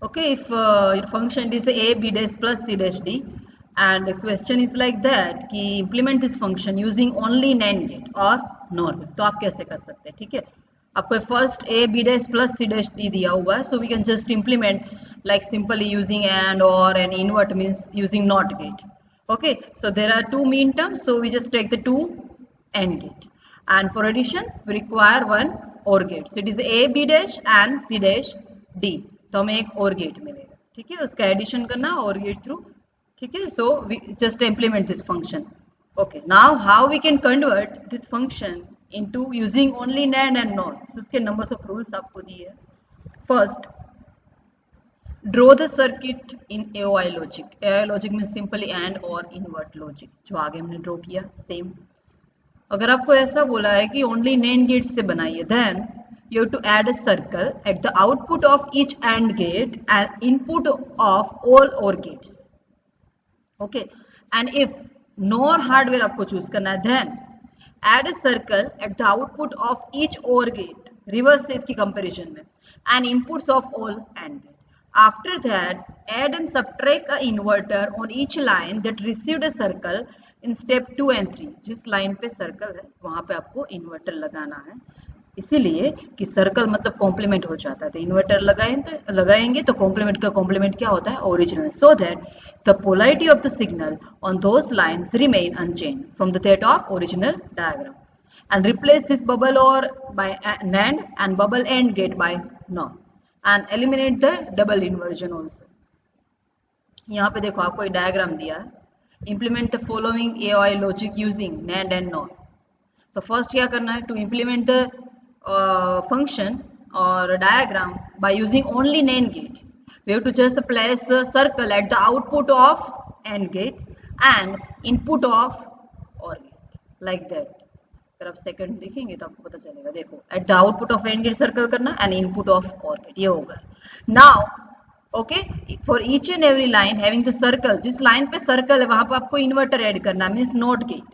Okay, if your function is a b dash plus c dash d, and the question is like that कि implement this function using only NAND gate or NOR gate, तो आप कैसे कर सकते हैं? ठीक है, आपको first a b dash plus c dash d दिया हुआ है, so we can just implement like simply using AND or an invert means using NOT gate. Okay, so there are two mean terms, so we just take the two AND gate, and for addition we require one OR gate. So it is a b dash and c dash d, तो हमें एक OR gate मिलेगा. ठीक है, उसका addition करना OR gate through. ठीक है, so we just implement this function. Okay, now how we can convert this function into using only NAND and NOR. So उसके नंबर्स ऑफ रूल्स आपको दिए हैं. First, draw the circuit in AOI logic. AOI logic में simply and और invert logic, जो आगे हमने draw किया सेम. अगर आपको ऐसा बोला है कि ओनली NAND गेट से बनाइए, then you have to add a circle at the output of each AND gate and input of all OR gates. Okay, and if NOR hardware आपको choose करना है, then add a circle at the output of each OR gate, reverse से इसकी comparison में, and inputs of all AND gate. After that, add and subtract a inverter on each line that received a circle in step 2 and 3. जिस line पे circle है वहाँ पे आपको inverter लगाना है, इसीलिए कि सर्कल मतलब कॉम्प्लीमेंट हो जाता है. तो इन्वर्टर लगाएंगे तो कॉम्प्लीमेंट का कॉम्प्लीमेंट क्या होता है? Original. So that the polarity of the signal on those lines remain unchanged from the that of original diagram, and replace this bubble or by NAND and bubble and gate by NOR, and eliminate the double inversion also. यहाँ पे देखो आपको diagram दिया है. Implement the following AOI logic using NAND and NOR. तो first क्या करना है? To implement the function or diagram by using only NAND gate, we have to just place a circle at the output of AND gate and input of OR gate, like that. अगर आप second देखेंगे तो आपको पता चलेगा. देखो, at the output of AND gate circle करना and input of OR gate, ये होगा. Now, okay, for each and every line having the circle, जिस लाइन पे सर्कल है वहां पे आपको इन्वर्टर ऐड करना, मीन्स नॉट गेट.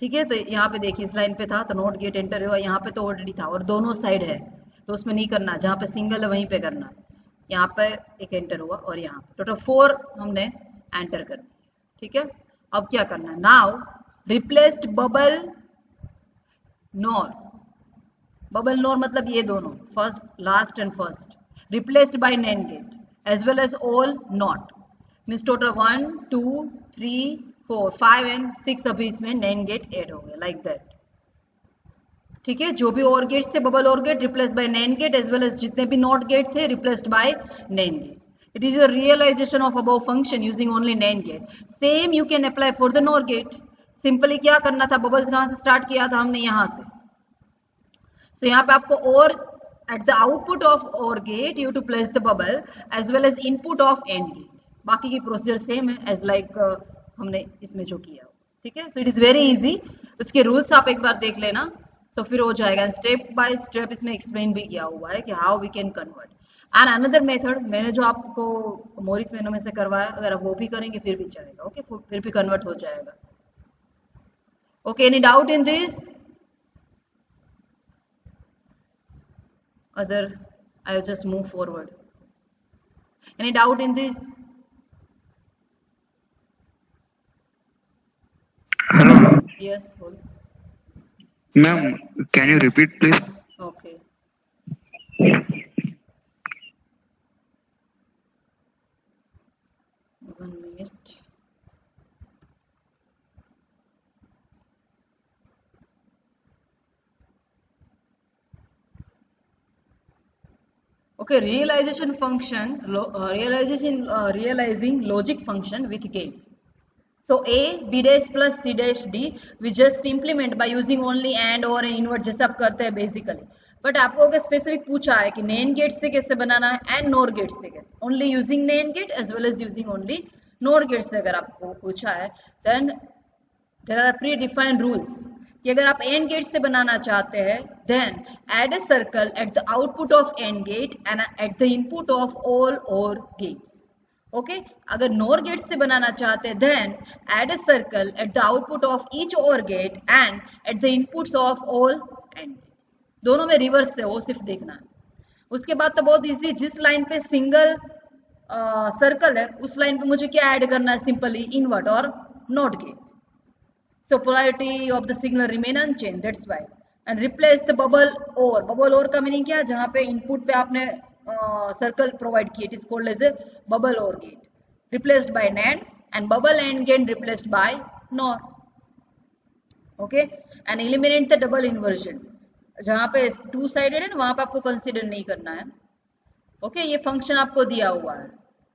ठीक है, तो यहाँ पे देखिए इस लाइन पे था तो नॉट गेट एंटर हुआ, यहाँ पे तो ऑलरेडी था और दोनों साइड है तो उसमें नहीं करना, जहाँ पे सिंगल है वहीं पे करना है. यहाँ पे एक एंटर हुआ और यहाँ पे टोटल 4 हमने एंटर कर दिए. ठीक है, अब क्या करना है? Now replaced bubble NOR. Bubble NOR मतलब ये दोनों, first last and first, replaced by NAND gate as well as all not, means total 1 2 3 4 5 and 6 अभी इसमें NAND गेट ऐड हो गया, लाइक दैट. ठीक है, जो भी OR गेट्स थे bubble OR gate replaced by NAND gate as well as जितने भी नॉट गेट थे replaced by NAND gate. It is a realization of above function using only NAND gate. Same you can apply for the NOR gate. Simply क्या करना था? Bubbles कहाँ से start किया था हमने? यहाँ से. सो यहाँ पे आपको OR at the output of OR gate you have to place the bubble as well as input of AND gate. बाकी की प्रोसीजर सेम है एज लाइक हमने इसमें जो किया. ठीक है, so it is very easy. उसके रूल्स आप एक बार देख लेना, तो फिर हो जाएगा. स्टेप बाय स्टेप इसमें एक्सप्लेन भी किया हुआ है कि how we can convert. And another method मैंने जो आपको मोरिस मेनू में से करवाया, अगर आप वो भी करेंगे फिर भी चलेगा. ओके, फिर भी कन्वर्ट हो जाएगा. Okay, any doubt in this? Other, I will just move forward. Any doubt in this? Hello. Yes, bol. Ma'am, can you repeat please? Okay. One minute. Okay, realization function, realizing logic function with gates. So A, B dash plus C dash D, we just implement by using only AND or invert जैसे आप करते हैं basically. But आपको अगर specific पूछा है कि NAND gate से कैसे बनाना है एंड NOR गेट से, only using NAND gate as well as using only NOR gate से अगर आपको पूछा है, then there are predefined rules कि अगर आप AND गेट से बनाना चाहते हैं, then add a circle at the output of AND gate and at the input of all OR gates. Okay, अगर NOR गेट से बनाना चाहते हैं, then add a circle at the output of each OR gate and at the inputs of all AND gates. दोनों में reverse है, वो सिर्फ देखना है. उसके बाद तो बहुत इजी, जिस लाइन पे सिंगल सर्कल है उस लाइन पे मुझे क्या ऐड करना है, सिंपली इन्वर्ट और not gate. So polarity of the signal remain unchanged. That's why. And replace the bubble or. Bubble or का मीनिंग क्या है, जहाँ पे इनपुट पे आपने सर्कल प्रोवाइड किए, it is called as a bubble or gate. Replaced by NAND and bubble and gain replaced by NOR. Okay. And eliminate the double inversion. जहाँ पे टू साइडेड है ना वहाँ पे आपको कंसिडर नहीं करना है. ओके ये फंक्शन आपको दिया हुआ है.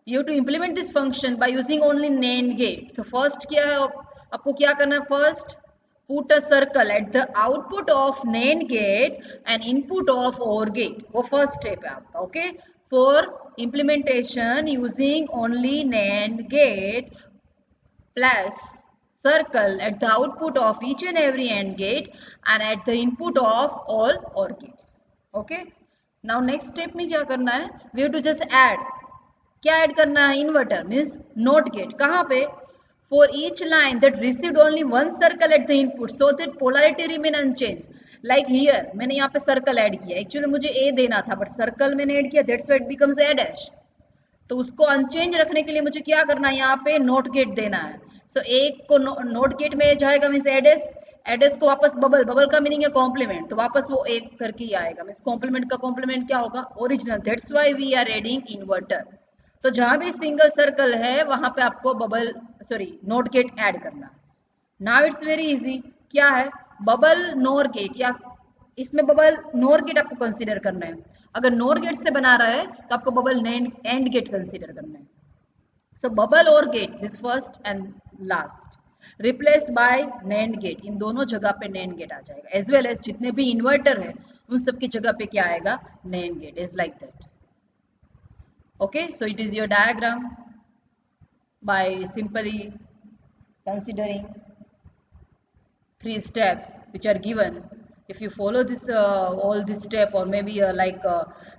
You to implement this function by using only NAND gate. तो फर्स्ट क्या है, आपको क्या करना है, first put a circle at the output of NAND gate and input of OR gate. वो फर्स्ट स्टेप है आपका. Okay for implementation using only NAND gate plus circle at the output of each and every AND gate and at the input of all OR gates. Okay. Now next step में क्या करना है, we have to just add. क्या add करना है, inverter means not gate. कहाँ पे, for each line that received only one circle at the input so that polarity remain unchanged. Like here मैंने यहाँ पे सर्कल ऐड किया, एक्चुअली मुझे A देना था बट सर्कल मैंने ऐड किया, that's why it becomes A dash. तो उसको अनचेंज रखने के लिए मुझे क्या करना है, यहाँ पे नोट गेट देना है. सो एक को नोट गेट में जाएगा मीन्स एडेस, एडेस को वापस बबल, बबल का मीनिंग है कॉम्प्लीमेंट, तो वापस वो एक करके ही आएगा. मीन्स कॉम्प्लीमेंट का कॉम्प्लीमेंट क्या होगा, original. That's why we are adding inverter. तो जहां भी सिंगल सर्कल है वहां पे आपको बबल नोट गेट ऐड करना. Now it's very easy. क्या है, बबल नोर गेट, या इसमें बबल नोर गेट आपको कंसीडर करना है. अगर नोर गेट से बना रहा है तो आपको बबल एंड गेट कंसीडर करना है. So bubble or gate this first and last replaced by NAND gate. इन दोनों जगह पे NAND गेट आ जाएगा, एज वेल एज जितने भी इन्वर्टर है उन सबकी जगह पे क्या आएगा, NAND gate. Is like that. Okay, so it is your diagram by simply considering 3 steps which are given. If you follow this all this step or maybe like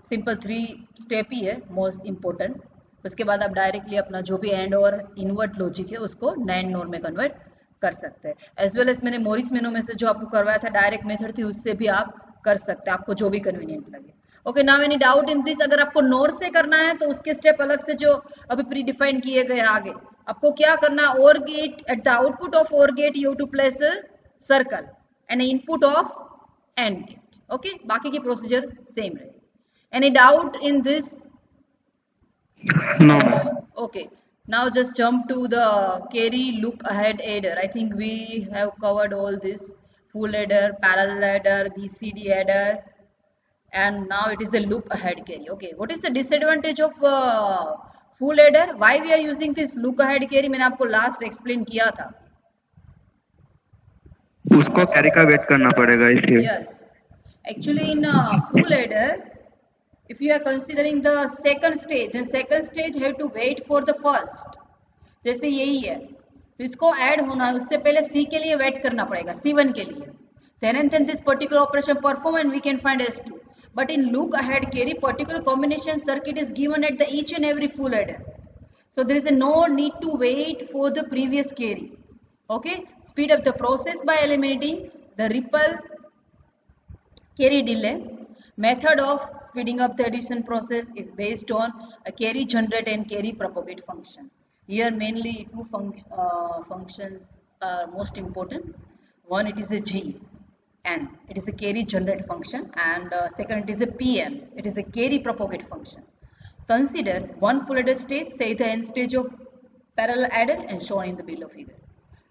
simple 3 step ही है most important. उसके बाद आप directly अपना जो भी and और invert logic है उसको NAND नोर में कन्वर्ट कर सकते हैं. एज वेल एज मैंने मोरिस मेनो में से जो आपको करवाया था डायरेक्ट मेथड थी, उससे भी आप कर सकते हैं, आपको जो भी कन्वीनियंट लगे. Okay, now any doubt in this. अगर आपको नोर से करना है तो उसके स्टेप अलग से जो अभी प्री डिफाइन किए गए आगे. आपको क्या करना, or gate at the output of or gate you to place circle and input of and gate. Okay, बाकी की प्रोसीजर सेम रहेगी. Any doubt in this? No. Okay, now just jump to the carry look ahead adder. I think we have covered all this: full adder, parallel adder, BCD adder, and now it is a look ahead carry. Okay, what is the disadvantage of full adder? Why we are using this look ahead carry? मैंने आपको last explain किया था. उसको carry का wait करना पड़ेगा इसलिए. Yes, actually in full adder, if you are considering the second stage, then second stage have to wait for the first. जैसे यही है तो इसको ऐड होना है, उससे पहले C के लिए वेट करना पड़ेगा, C1 के लिए. Then and then this particular operation perform and we can find S2. But in look ahead carry, particular combination circuit is given at the each and every full adder. So there is a no need to wait for the previous carry. Okay, speed up the process by eliminating the ripple carry delay. Method of speeding up the addition process is based on a carry generate and carry propagate function. Here mainly 2 functions are most important. One, it is a GN, it is a carry generate function, and second, it is a PM, it is a carry propagate function. Consider one full adder stage, say the end stage of parallel adder and shown in the below figure.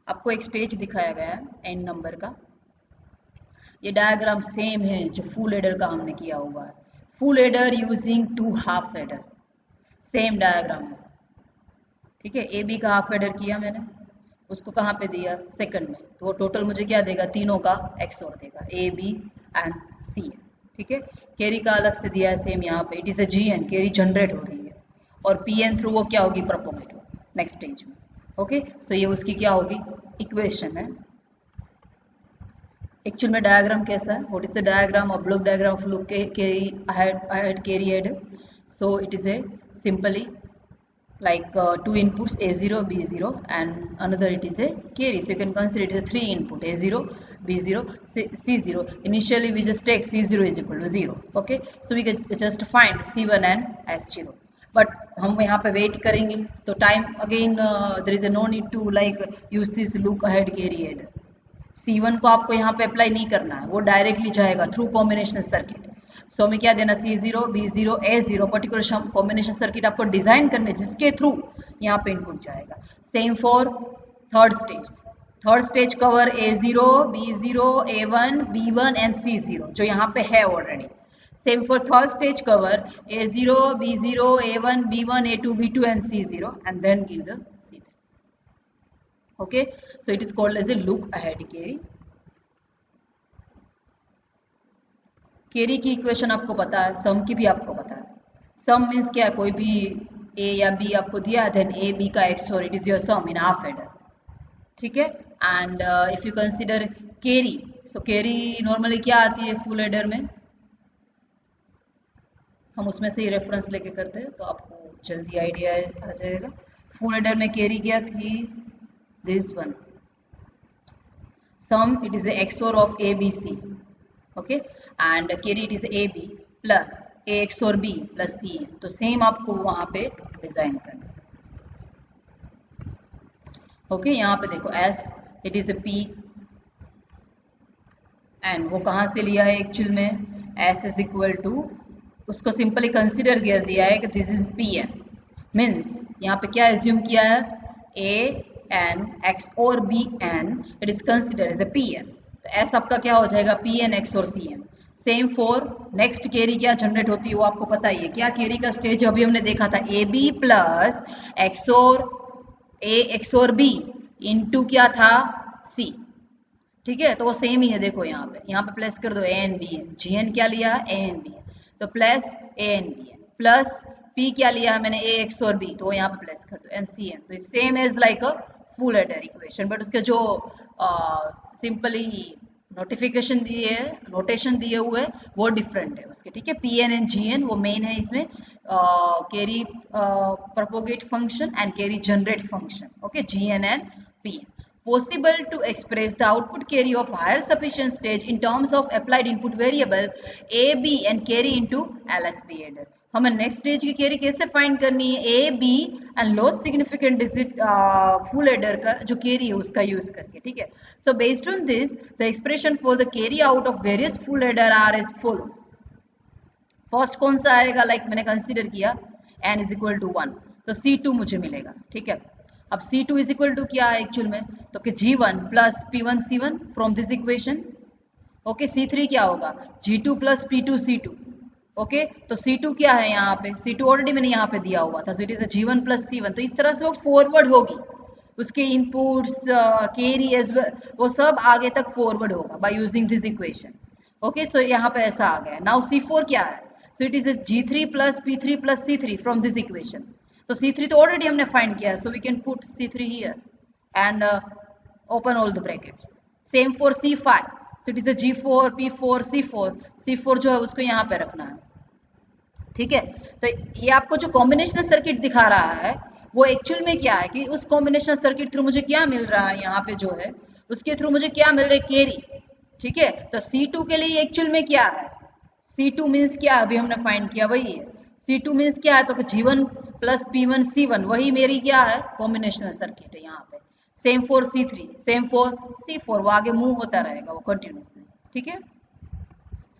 आपको एक stage दिखाया गया है and number का. ये diagram same है जो full adder का हमने किया हुआ है. Full adder using 2 half adder, same diagram है. ठीक है, ए बी का हाफ एडर किया मैंने, उसको कहाँ पे दिया, सेकंड में. तो वो टोटल मुझे क्या देगा, तीनों का एक्सओर देगा, ए बी एंड सी. ठीक है, कैरी का अलग से दिया है सेम यहाँ पे. It is a GN, carry generate हो रही है, और PN थ्रू वो क्या होगी, प्रोपोगेट होगी नेक्स्ट स्टेज में. ओके, सो ये उसकी क्या होगी, इक्वेशन है. एक्चुअल में डायग्राम कैसा है, what is the diagram of block diagram of look carry ahead carry adder. So it is a simply like 2 inputs A0 B0 and another it is a carry, so you can consider it as a 3 input A0 B0, C0. Initially we just take C0 is equal to 0. Okay, so we can just find C1 and S0. But हम यहाँ पे wait करेंगे तो time again there is no need to like use this look ahead carrier. C1 को आपको यहाँ पे apply नहीं करना है, वो डायरेक्टली जाएगा थ्रू कॉम्बिनेशन सर्किट. सो हमें क्या देना, C0, B0, A0 particular combination circuit आपको डिजाइन करने जिसके थ्रू यहाँ पे इनपुट जाएगा. Same for third stage. Third stage cover A0, B0, A1, B1 and C0 जो यहाँ पे है already. Same for third stage cover A0, B0, A1, B1, A2, B2 and C0 and then give the C3. Okay, so it is called as a look ahead carry. Carry की equation आपको पता है, सम की भी आपको पता है. सम means क्या है, कोई भी ए या बी आपको दिया देन ए बी का XOR it is your sum in half adder. ठीक है. And if you consider carry, so carry normally क्या आती है फुल एडर में, हम उसमें से ही रेफरेंस लेके करते हैं तो आपको जल्दी आइडिया आ जाएगा. फुल एडर में कैरी क्या थी, this one sum it is the XOR of A B C. Okay, and carry it is A B plus A XOR B plus C. तो सेम आपको वहां पे डिजाइन करना. ओके, यहाँ पे देखो S it is P and वो कहाँ से लिया है एक्चुअल में, एस इज इक्वल टू उसको सिंपली कंसिडर कर दिया है कि this is P N. Means यहाँ पे क्या एज्यूम किया है, A N XOR B N it is consider as a P N. तो एस आपका क्या हो जाएगा, P N XOR C N. Same for next carry क्या जनरेट होती है वो आपको पता ही है. क्या कैरी का स्टेज अभी हमने देखा था, ए बी प्लस एक्स और ए एक्स और बी इंटू क्या था, सी. ठीक है, तो वो सेम ही है. देखो यहाँ पे प्लस कर दो A N B N. G N क्या लिया, ए एन बी एन, तो plus A N B N plus P क्या लिया मैंने, ए एक्स और बी, तो यहाँ पे प्लस कर दो एन सी एन. तो same as like a full adder equation, but उसके जो सिंपली नोटिफिकेशन दिए है, नोटेशन दिए हुए वो डिफरेंट है उसके. ठीक है, P N and G N वो मेन है इसमें, carry propagate function and carry generate function. Okay, G N and P N. Possible to express the output carry of higher sufficient stage in terms of applied input variable a, b and carry into LSB adder. हमें next stage की carry कैसे find करनी है, A B and lowest significant digit full adder का जो carry है उसका use करके. ठीक है, so based on this the expression for the carry out of various full adder are as follows. First कौन सा आएगा, लाइक मैंने कंसीडर किया n इज इक्वल टू 1, तो C2 मुझे मिलेगा. ठीक है, अब C2 इज इक्वल टू क्या है एक्चुअल में, तो कि G1 plus P1 C1 from this equation. Okay, C3 क्या होगा, G2 plus P2 C2. Okay, तो C2 क्या है यहाँ पे, C2 ऑलरेडी मैंने यहाँ पे दिया हुआ था, सो it is G1 plus C1. तो इस तरह से वो फॉरवर्ड होगी, उसके इनपुट्स कैरी एज वेल वो सब आगे तक फॉरवर्ड होगा by using this equation. Okay, so यहाँ पे ऐसा आ गया. नाउ C4 क्या है, so it is G3 plus P3 plus C3 from this equation. तो C3 तो ऑलरेडी हमने फाइंड किया है, so we can put C3 here and open all the brackets. Same for C5, so it is G4 P4 C4. C4 जो है उसको यहाँ पे रखना है. ठीक है, तो ये आपको जो कॉम्बिनेशनल सर्किट दिखा रहा है वो एक्चुअल में क्या है कि उस कॉम्बिनेशनल सर्किट थ्रू मुझे क्या मिल रहा है, यहाँ पे जो है उसके थ्रू मुझे क्या मिल रहा है, कैरी. ठीक है, तो C2 के लिए एक्चुअल में क्या है, C2 मीन्स क्या, अभी हमने फाइंड किया वही है. C2 मीन्स क्या है, तो G1 प्लस P1 C1 वही मेरी क्या है, कॉम्बिनेशनल सर्किट है यहाँ पे. Same for C3, same for C4, वो आगे मूव होता रहेगा वो कंटिन्यूसली. ठीक है,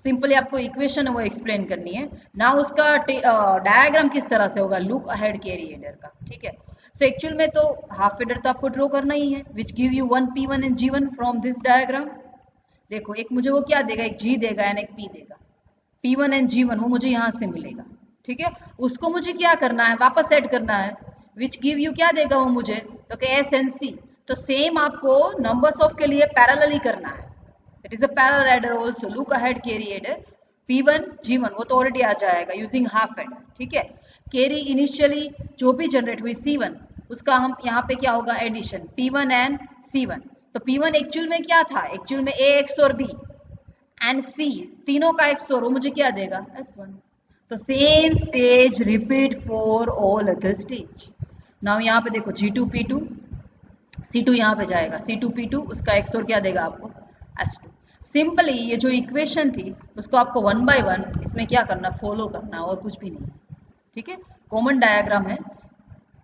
सिंपली आपको इक्वेशन है वो एक्सप्लेन करनी है ना. उसका डायग्राम किस तरह से होगा, लुक अहेड कैरी एडर का. ठीक है, सो एक्चुअल में तो हाफ एडर तो आपको ड्रॉ करना ही है, which give you 1 P1 and G1 from this diagram. देखो एक मुझे वो क्या देगा, एक G देगा एंड एक P देगा. P1 एंड G1 वो मुझे यहाँ से मिलेगा. ठीक है, उसको मुझे क्या करना है, वापस ऐड करना है, विच गिव यू क्या देगा वो मुझे, तो कि S and C. तो सेम आपको नंबर्स ऑफ के लिए पैरेलली करना है. It is a parallel adder also, look ahead carry adder. P1 G1 वो तो ऑलरेडी आ जाएगा यूजिंग हाफ एडर. ठीक है, कैरी इनिशियली जो भी जनरेट हुई C1 उसका हम यहाँ पे क्या होगा, एडिशन P1 एंड C1. तो P1 एक्चुअल में क्या था, एक्चुअल में A XOR B and C तीनों का XOR वो मुझे क्या देगा, S1. तो same stage repeat for all other stage. Now यहाँ पे देखो G2 P2 C2 यहाँ पे जाएगा, C2 P2 उसका XOR क्या देगा आपको, S2। सिंपली ये जो इक्वेशन थी उसको आपको 1 by 1 इसमें क्या करना, फॉलो करना, और कुछ भी नहीं है। ठीक है, कॉमन डायग्राम है,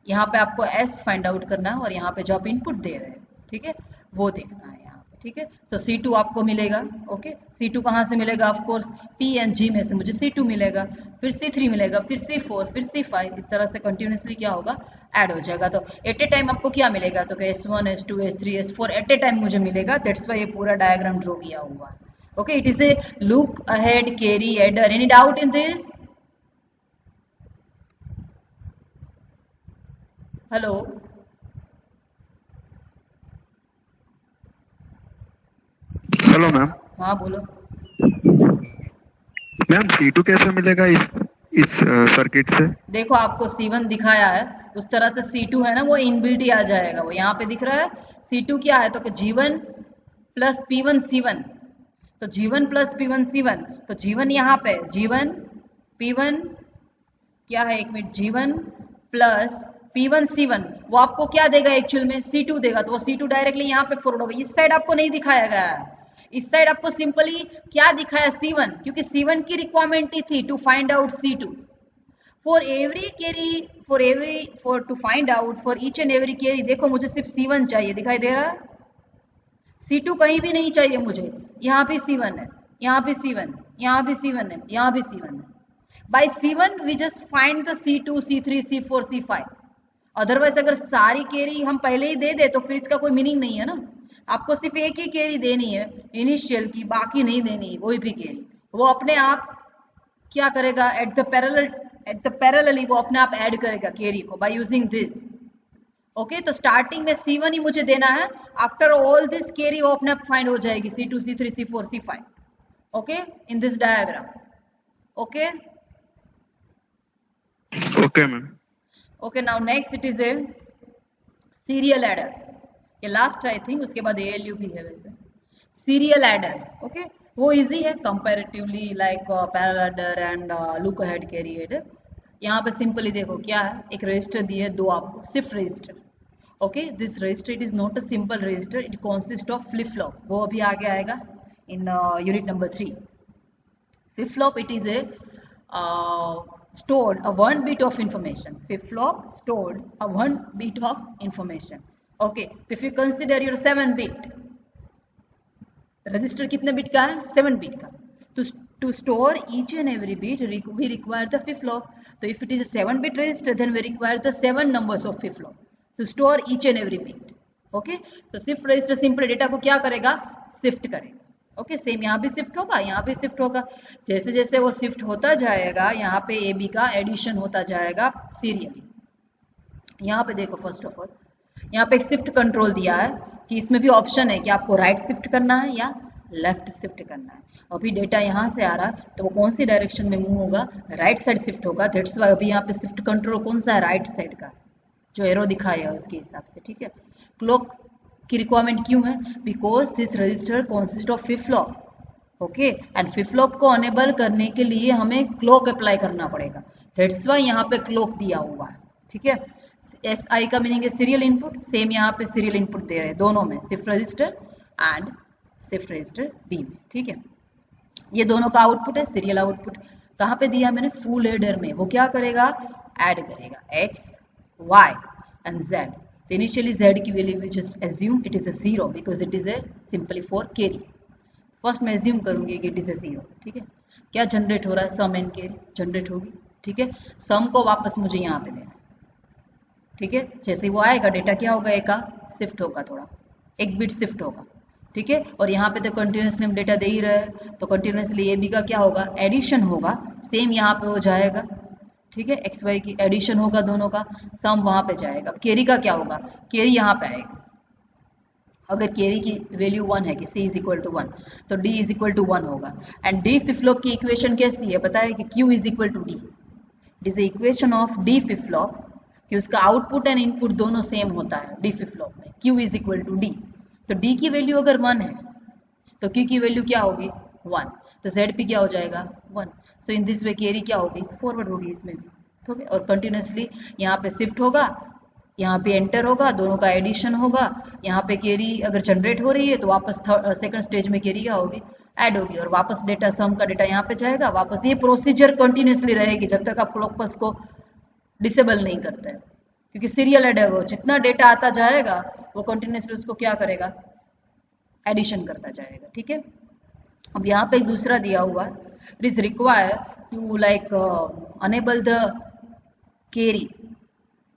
यहाँ पे आपको S फाइंड आउट करना है और यहाँ पे जो आप इनपुट दे रहे हैं, ठीक है, वो देखना है यहाँ पे। ठीक है, सो C2 आपको मिलेगा। ओके, C2 कहाँ से मिलेगा, of course P and G में से मुझे C2 मिलेगा, फिर C3 मिलेगा, फिर C4, फिर C5, इस तरह से कंटिन्यूसली क्या होगा, ऐड हो जाएगा। तो एट ए टाइम आपको क्या मिलेगा, तो S1 S2 S3 S4 eight ए टाइम मुझे मिलेगा। दैट्स वाई ये पूरा डायग्राम ड्रॉ किया हुआ है। Okay, it is A look ahead carry adder. Any doubt in this? Hello, hello ma'am. हाँ बोलो। मैम C2 कैसे मिलेगा इस सर्किट से? देखो आपको C1 दिखाया है, उस तरह से C2 है ना, वो इनबिल्ट ही आ जाएगा। वो यहाँ पे दिख रहा है C2 क्या है, तो G1 प्लस P1 C1, तो G1 प्लस P1 C1, तो G1 यहाँ पे G1 P1 क्या है, एक minute, G1 plus P1 C1 वो आपको क्या देगा, एक्चुअल में C2 देगा। तो वो C2 डायरेक्टली यहाँ पे फॉरवर्ड होगा। इस साइड आपको नहीं दिखाया गया है, इस साइड आपको सिंपली क्या दिखाया, C1, क्योंकि C1 की रिक्वायरमेंट ही थी to find out C2। For every carry, for to find out for each and every carry, देखो मुझे सिर्फ C1 चाहिए, दिखाई दे रहा है, C2 कहीं भी नहीं चाहिए मुझे। यहाँ भी C1 है, यहाँ भी C1, यहाँ भी C1 है, यहाँ भी C1 है। By C1 we just find the C2, C3, C4, C5। Otherwise अगर सारी कैरी हम पहले ही दे दे तो फिर इसका कोई मीनिंग नहीं है ना। आपको सिर्फ एक ही कैरी देनी है इनिशियल की, बाकी नहीं देनी कोई भी कैरी। वो अपने आप क्या करेगा, एट द पैरेलली वो अपने आप ऐड करेगा कैरी को बाय यूजिंग दिस। ओके, तो स्टार्टिंग में C1 ही मुझे देना है, आफ्टर ऑल दिस कैरी वो अपने आप फाइंड हो जाएगी, C2, C3, C4, C5। Okay, in this diagram. Okay, okay ma'am. Okay, now next it is A serial adder. ये लास्ट आई थिंक, उसके बाद ALU भी है वैसे। सीरियल एडर, ओके, वो इजी है comparatively like parallel adder and look ahead carry adder. यहाँ पे सिंपली देखो क्या है, एक रजिस्टर दिए दो आपको, shift register. Okay, this register it is not a simple register, it consist of flip flop. वो अभी आगे आएगा in unit number 3। Flip flop it is A stored a 1 bit of information. Flip-flop stored a 1 bit of information. Okay, so if you consider your 7 bit, register कितने bit का है, 7 bit का। To store each and every bit we require the flip-flop. So if it is a 7 bit register then we require the 7 numbers of flip-flop to store each and every bit. Okay, so shift register simple data को क्या करेगा, shift करेगा। Okay, same यहाँ भी shift होगा, यहाँ भी shift होगा। जैसे जैसे वो शिफ्ट होता जाएगा यहाँ पे AB का एडिशन होता जाएगा सीरियली। यहाँ पे देखो, फर्स्ट ऑफ ऑल यहाँ पे एक शिफ्ट कंट्रोल दिया है कि इसमें भी ऑप्शन है कि आपको राइट शिफ्ट करना है या लेफ्ट शिफ्ट करना है। अभी डेटा यहाँ से आ रहा है तो वो कौन सी डायरेक्शन में मूव होगा, राइट साइड शिफ्ट होगा। दैट्स वाई अभी यहाँ पे शिफ्ट कंट्रोल कौन सा है, राइट साइड का, जो एरो दिखाया है उसके हिसाब से। ठीक है, क्लॉक की रिक्वायरमेंट क्यों है, because this register consist of flip flop. Okay, and flip flop को अनेबल करने के लिए हमें क्लॉक अप्लाई करना पड़ेगा। दैट्स वाई यहाँ पे क्लॉक दिया हुआ है। ठीक है, SI का मीनिंग है सीरियल इनपुट, सेम यहाँ पे सीरियल इनपुट दे रहे हैं दोनों में, shift register and shift register B में। ठीक है, ये दोनों का आउटपुट है सीरियल आउटपुट। कहाँ पे दिया मैंने, फुल एडर में। वो क्या करेगा, ऐड करेगा X, Y एंड Z। तो इनिशियली Z की value we just assume it is a 0 because it is a simply for carry. First मैं एज्यूम करूंगी कि इट इज अ 0। ठीक है, क्या जनरेट हो रहा है, सम एंड कैरी जनरेट होगी। ठीक है, सम को वापस मुझे यहाँ पे देना। ठीक है, जैसे वो आएगा डेटा क्या होगा, एक का शिफ्ट होगा, थोड़ा एक बिट शिफ्ट होगा। ठीक है, और यहाँ पे तो कंटिन्यूसली हम डेटा दे ही रहे हैं, तो कंटिन्यूसली AB का क्या होगा, एडिशन होगा, सेम यहाँ पे हो जाएगा। ठीक है, XY की एडिशन होगा दोनों का, सम वहां पे जाएगा। कैरी का क्या होगा, कैरी यहाँ पे आएगा। अगर कैरी की वैल्यू 1 है कि C इज इक्वल टू 1 तो D इज इक्वल टू 1 होगा। एंड D फ्लिप फ्लॉप की इक्वेशन कैसी है, पता है कि Q is equal to D। It is equation of D flip flop कि उसका आउटपुट एंड इनपुट दोनों सेम होता है D फ्लिप फ्लॉप में। Q is equal to D, तो D की वैल्यू अगर 1 है तो Q की वैल्यू क्या होगी, 1, तो Z पे क्या हो जाएगा 1। सो इन दिस वे कैरी क्या होगी, फॉरवर्ड होगी इसमें भी। ठीक है, और कंटिन्यूसली यहाँ पे शिफ्ट होगा, यहाँ पे एंटर होगा, दोनों का एडिशन होगा, यहाँ पे कैरी अगर जनरेट हो रही है तो वापस सेकंड स्टेज में कैरी क्या होगी, ऐड होगी, और वापस डेटा सम का डेटा यहाँ पे जाएगा वापस। ये प्रोसीजर कंटिन्यूसली रहेगी जब तक आप क्लॉक पल्स को डिसेबल नहीं करते हैं, क्योंकि सीरियल एडर वो जितना डेटा आता जाएगा वो कंटिन्यूसली उसको क्या करेगा, एडिशन करता जाएगा। ठीक है, अब यहाँ पे एक दूसरा दिया हुआ है, it is require to like enable the carry.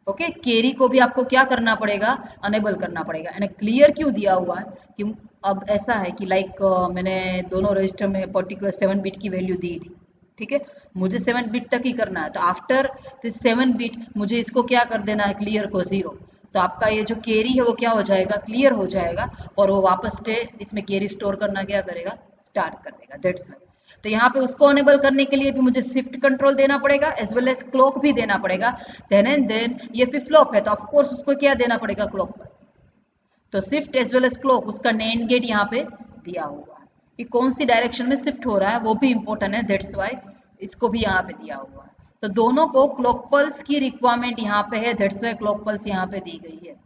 Okay, carry को भी आपको क्या करना पड़ेगा, अनेबल करना पड़ेगा। एंड क्लियर क्यों दिया हुआ है कि अब ऐसा है कि लाइक मैंने दोनों रजिस्टर में पर्टिकुलर 7 बिट की वैल्यू दी थी, ठीक है, मुझे 7 बिट तक ही करना है, तो आफ्टर दिस 7 बिट मुझे इसको क्या कर देना है, क्लियर को 0, तो आपका ये जो कैरी है वो क्या हो जाएगा, क्लियर हो जाएगा, और वो वापस इसमें कैरी स्टोर करना क्या करेगा, स्टार्ट कर देगा। दैट्स वाई तो यहाँ पे उसको अनेबल करने के लिए भी मुझे शिफ्ट कंट्रोल देना पड़ेगा एज वेल एज क्लॉक भी देना पड़ेगा। देन एंड देन ये फ्लिप फ्लॉप है तो ऑफ कोर्स उसको क्या देना पड़ेगा, क्लॉक पल्स। तो shift as well as clock, उसका नैंड गेट यहाँ पे दिया हुआ है कि कौन सी डायरेक्शन में शिफ्ट हो रहा है वो भी इंपॉर्टेंट है, दैट्स वाई इसको भी यहाँ पे दिया हुआ है। तो दोनों को क्लॉक पल्स की रिक्वायरमेंट यहाँ पे है, दैट्स वाई क्लॉक पल्स यहाँ पे दी गई है।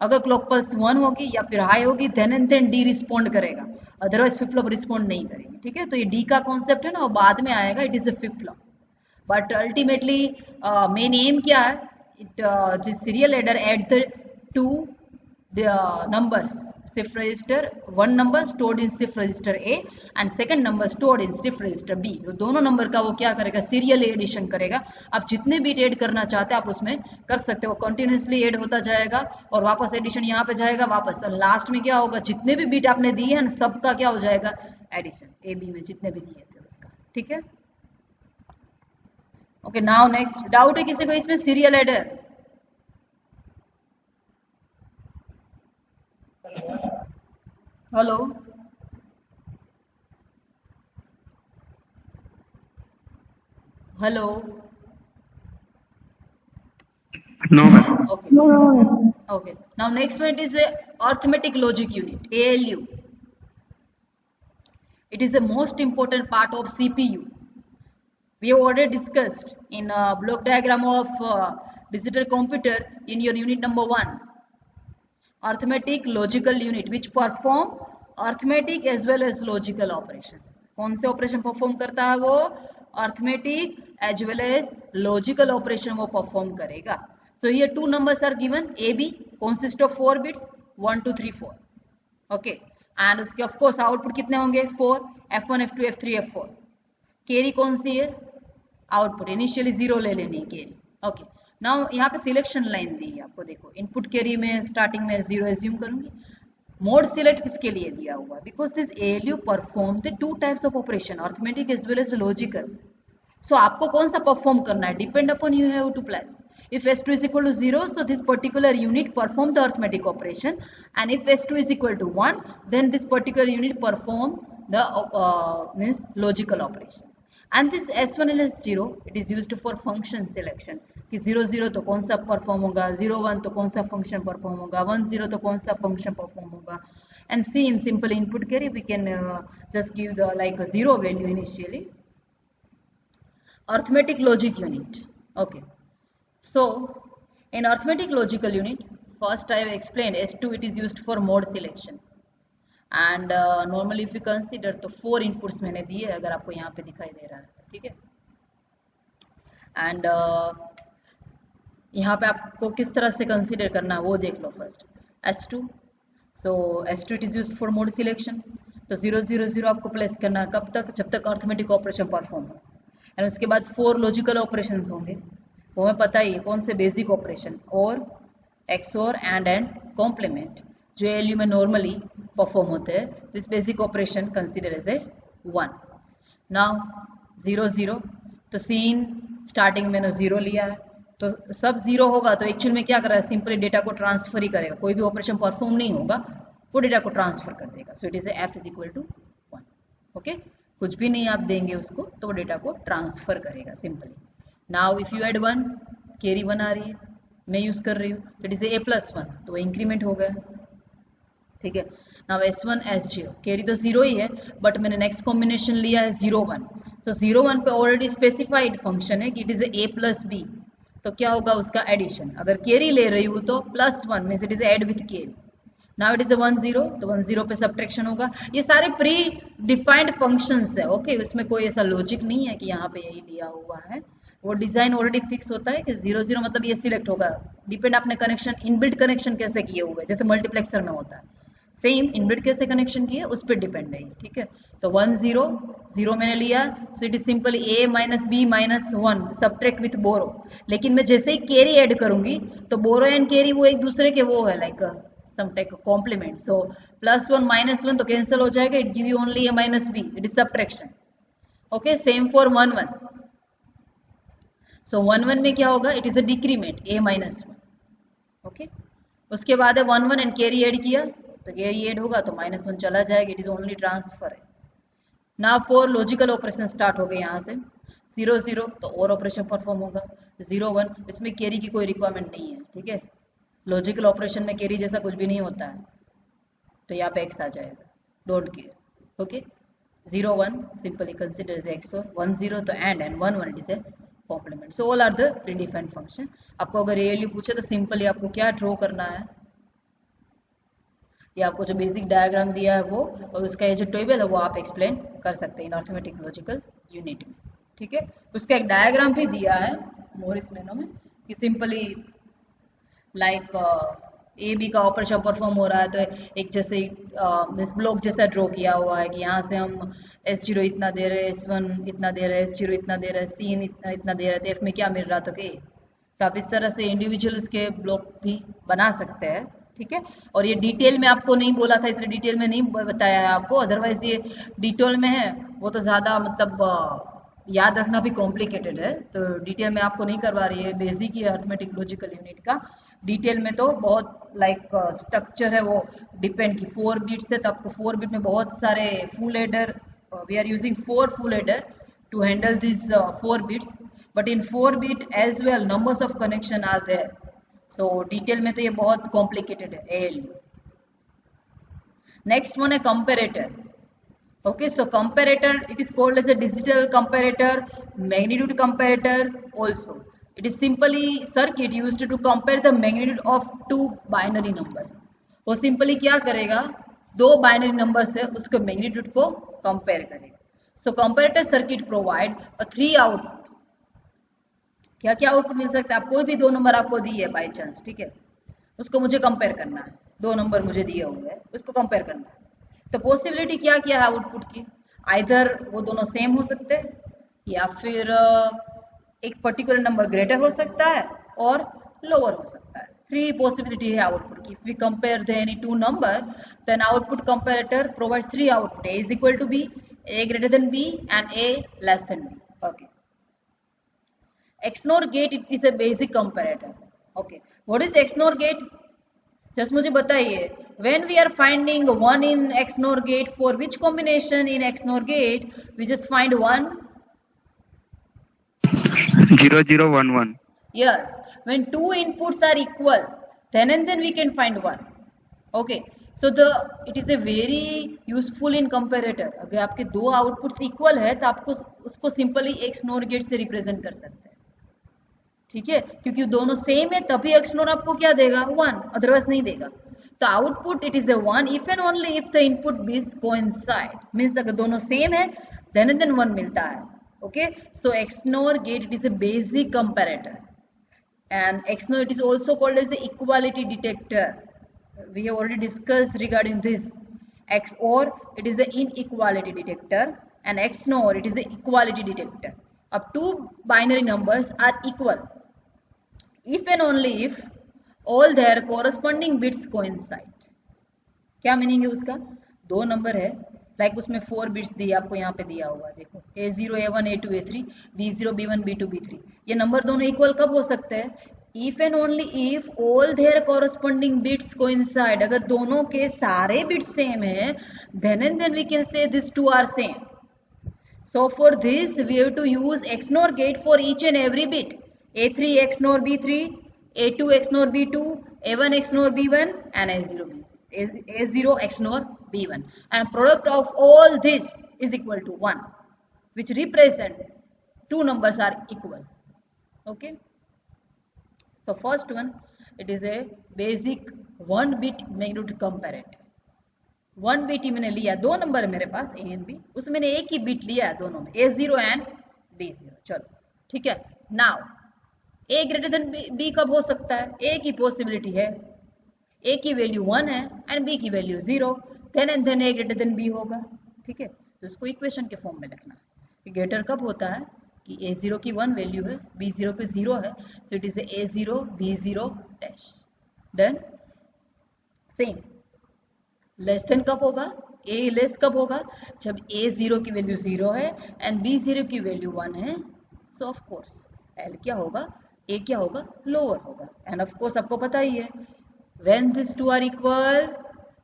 अगर क्लॉक पल्स 1 होगी या फिर हाई होगी then and then D respond करेगा, अदरवाइज फ्लिप फ्लॉप रिस्पॉन्ड नहीं करेगी। ठीक है, तो ये डी का कॉन्सेप्ट है ना, वो बाद में आएगा, it is a flip flop, but ultimately main M क्या है, इट जिस serial adder at the two numbers shift register, one number stored in shift register A and second number stored in shift register B, तो दोनों number का वो क्या करेगा, serial addition करेगा। आप जितने बीट ऐड करना चाहते हैं आप उसमें कर सकते हो, कंटिन्यूसली ऐड होता जाएगा और वापस एडिशन यहाँ पे जाएगा वापस, लास्ट में क्या होगा, जितने भी बीट आपने दिए हैं सबका क्या हो जाएगा, एडिशन ए बी में जितने भी दिए थे उसका। ठीक है, ओके, नाउ नेक्स्ट डाउट है किसी को इसमें, serial adder. Hello, hello, No, ma'am. okay, okay, now next one is a arithmetic logic unit, ALU. It is the most important part of CPU. We have already discussed in a block diagram of digital computer in your unit number 1. Arithmetic logical unit which perform arithmetic as well as logical operations. कौन से operation perform करता है वो, arithmetic as well as logical operation वो perform करेगा। So here 2 numbers are given, AB consist of 4 bits 1 2 3 4, okay, and उसके of course output कितने होंगे, 4, F1 F2 F3 F4। Carry कौन सी है, आउटपुट इनिशियली 0 ले लेनी है कैरी। ओके, नाउ यहाँ पे सिलेक्शन लाइन दी है आपको, देखो इनपुट कैरी में स्टार्टिंग में 0 एज्यूम करूंगी। मोड सिलेक्ट किसके लिए दिया हुआ है, because this ALU perform the 2 types of operation, arithmetic as well as logical. So आपको कौन सा परफॉर्म करना है, depend upon you have to place. If S2 is equal to 0, so this particular unit perform the arithmetic operation, and if S2 is equal to 1, then this particular unit perform the means logical operations. And this S1 and S0, it is used for function selection. कि 0 0 तो कौन सा perform होगा, 0 1 तो कौन सा function perform होगा, 1 0 तो कौन सा फंक्शन परफॉर्म होगा। And see in simple input carry we can just give the like a 0 value initially. Arithmetic logic unit, okay. So in arithmetic logical unit, first I have explained S2 it is used for mode selection, and normally if you consider तो 4 inputs मैंने दिए अगर आपको यहाँ पे दिखाई दे रहा है, ठीक है, and यहाँ पे आपको किस तरह से कंसिडर करना है वो देख लो। First S2, so S2 it is used for mode selection, तो 0 0 0 आपको प्लेस करना है कब तक, जब तक अर्थमेटिक ऑपरेशन परफॉर्म हो, एंड उसके बाद 4 लॉजिकल ऑपरेशंस होंगे, वो हमें पता ही है कौन से, बेसिक ऑपरेशन और XOR एंड कॉम्प्लीमेंट जो ALU में नॉर्मली परफॉर्म होते हैं। This basic operation consider as a 1। Now 0 0 तो सीन स्टार्टिंग में 0 लिया है तो सब 0 होगा, तो एक्चुअल में क्या कर रहा है, सिंपली डेटा को ट्रांसफर ही करेगा, कोई भी ऑपरेशन परफॉर्म नहीं होगा, वो डेटा को ट्रांसफर कर देगा। So it is F is equal to 1, okay, कुछ भी नहीं आप देंगे उसको तो वो डेटा को ट्रांसफर करेगा simply. Now if you add 1, carry 1 आ रही है, मैं यूज कर रही हूँ, तो इट इज A+1, तो वो इंक्रीमेंट हो गया, ठीक है। नाउ S1 S0, कैरी तो 0 ही है बट मैंने नेक्स्ट कॉम्बिनेशन लिया है 0 1, सो 0 1 पे ऑलरेडी स्पेसिफाइड फंक्शन है कि इट इज A+B, तो क्या होगा उसका एडिशन। अगर कैरी ले रही हूँ तो +1 means it is add with carry. Now it is 1 0, तो 1 0 पे सब्ट्रैक्शन होगा। ये सारे प्री डिफाइंड फंक्शंस है, ओके इसमें कोई ऐसा लॉजिक नहीं है कि यहाँ पे यही दिया हुआ है। वो डिजाइन ऑलरेडी फिक्स होता है कि 0 0 मतलब ये सिलेक्ट होगा। डिपेंड आपने कनेक्शन इनबिल्ट कनेक्शन कैसे किए हुए, जैसे मल्टीप्लेक्सर में होता है सेम इनबिल्ट कैसे कनेक्शन किए उस पर डिपेंड है, ठीक है। तो 1 0 0 मैंने लिया, so it is simple a minus B minus 1 subtract with borrow. लेकिन मैं जैसे ही कैरी ऐड करूंगी तो बोरो एंड कैरी वो एक दूसरे के वो है like some type of complement, so +1 -1 तो कैंसिल हो जाएगा, it give you only a minus b, it is subtraction, okay same for 1 1, so 1 1 में क्या होगा, it is a decrement a -1, okay उसके बाद है 1 1 एंड कैरी ऐड किया तो कैरी ऐड होगा तो -1 चला जाएगा, इट इज ओनली ट्रांसफर है। ना 4 लॉजिकल ऑपरेशन स्टार्ट हो गए यहाँ से 0 0 तो और ऑपरेशन परफॉर्म होगा 0 1, इसमें कैरी की कोई रिक्वायरमेंट नहीं है, ठीक है लॉजिकल ऑपरेशन में कैरी जैसा कुछ भी नहीं होता है, तो यहाँ पे x आ जाएगा, don't care, okay 0 1 simply consider as x और 1 0 तो and 1 1 it is a complement. So all are the predefined function. आपको अगर ALU पूछे तो सिंपली आपको क्या ड्रॉ करना है, ये आपको जो बेसिक डायग्राम दिया है वो और उसका ये जो टेबल है वो आप एक्सप्लेन कर सकते हैं इन अर्थमेटिक लॉजिकल यूनिट में, ठीक है। उसका एक डायग्राम भी दिया है मोरिस मेनो में कि सिंपली लाइक ए बी का ऑपरेशन परफॉर्म हो रहा है तो एक जैसे मिस ब्लॉक जैसा ड्रॉ किया हुआ है कि यहाँ से हम S0 इतना दे रहे हैं, S1 इतना दे रहे हैं, S0 इतना दे रहे हैं, C इतना दे रहे हैं, तो F में क्या मिल रहा तो के। तो आप इस तरह से इंडिविजुअल इसके ब्लॉक भी बना सकते हैं, ठीक है। और ये डिटेल में आपको नहीं बोला था इसलिए डिटेल में नहीं बताया है आपको, अदरवाइज ये डिटेल में है वो तो ज़्यादा मतलब याद रखना भी कॉम्प्लिकेटेड है, तो डिटेल में आपको नहीं करवा रही है, बेसिक ही अर्थमेटिक लॉजिकल यूनिट का। डिटेल में तो बहुत लाइक स्ट्रक्चर है वो डिपेंड की 4 बिट्स है तो आपको 4 बिट में बहुत सारे full adder, we are using 4 full adder to handle this 4 bits, but in 4 bit as well numbers of connection are there, so detail में तो ये बहुत कॉम्प्लिकेटेड है ALU। नेक्स्ट वन है comparator, okay so comparator it is called as a digital comparator, magnitude comparator also, it is simply circuit used to compare the magnitude of two binary numbers। वो simply क्या करेगा, दो binary number से उसके magnitude को compare करेगा। सो comparator circuit provide 3 outputs, क्या क्या आउटपुट मिल सकता है, आप कोई भी दो नंबर आपको दिए है बाई चांस, ठीक है उसको मुझे कंपेयर करना है, दो नंबर मुझे दिए हुए हैं उसको कंपेयर करना है, तो पॉसिबिलिटी क्या क्या है आउटपुट की, आइदर वो दोनों सेम हो सकते हैं या फिर एक पर्टिकुलर नंबर ग्रेटर हो सकता है और लोअर हो सकता है। 3 पॉसिबिलिटी है आउटपुट की। If we compare the any 2 number then output comparator provides 3 output, a is equal to b, a greater than b and a less than b, okay। XNOR gate it is a basic comparator, okay। what is XNOR gate, just मुझे बताइए, when we are finding 1 in XNOR gate, for which combination in XNOR gate we just find 1? 0 0 1 1. Yes, when 2 inputs are equal then and then we can find 1, okay। so it is a very useful in comparator। अगर आपके दो outputs equal है तो आपको उसको simply XNOR gate से represent कर सकते हैं, ठीक है क्योंकि दोनों सेम है तभी XNOR आपको क्या देगा 1, अदरवाइज नहीं देगा। तो output it is A 1 if and only if the input bits coincide, means अगर दोनों सेम है देन एंड देन 1 मिलता है, okay. So XNOR gate it is A basic comparator and XNOR it is also called as the equality detector, we have already discussed regarding this। XOR it is the inequality detector and XNOR it is the equality detector। अब 2 binary numbers are equal if and only if all their corresponding bits coincide। क्या meaning है उसका, दो number है like उसमें 4 bits दिए आपको यहाँ पे दिया हुआ, देखो A0 A1 A2 A3 B0 B1 B2 B3, ये नंबर दोनों इक्वल कब हो सकते हैं, if and only if all their corresponding bits coincide, अगर दोनों के सारे बिट्स सेम है then and then we can say this two are same. So for this we have to use XNOR gate for each and every bit, A3 XNOR B3, A2 XNOR B2, A1 XNOR B1 and A0 XNOR B1, and product of all this is equal to 1, which represent 2 numbers are equal, okay। So first one, it is a basic 1 bit magnitude comparator. 1 bit ही मैंने लिया, दो number है मेरे पास A and B, उसमें मैंने एक ही bit लिया है दोनों में, A0 एंड B0. चलो ठीक है. नाउ ए ग्रेटर देन बी कब हो सकता है? ए की पॉसिबिलिटी है, ए की वैल्यू 1 है एंड बी की value 0, then and then A greater than B होगा. ठीक है, तो इसको इक्वेशन के फॉर्म में लिखना. ग्रेटर कब होता है कि A0 की 1 वैल्यू है, B0 की 0 है, so it is A0 B0 dash. Then same less than कब होगा? ए लेस कब होगा? जब A0 की वैल्यू 0 है एंड B0 की वैल्यू 1 है. सो ऑफ कोर्स L क्या होगा? A क्या होगा? लोअर होगा. एंड ऑफ कोर्स आपको पता ही है, when this two are equal,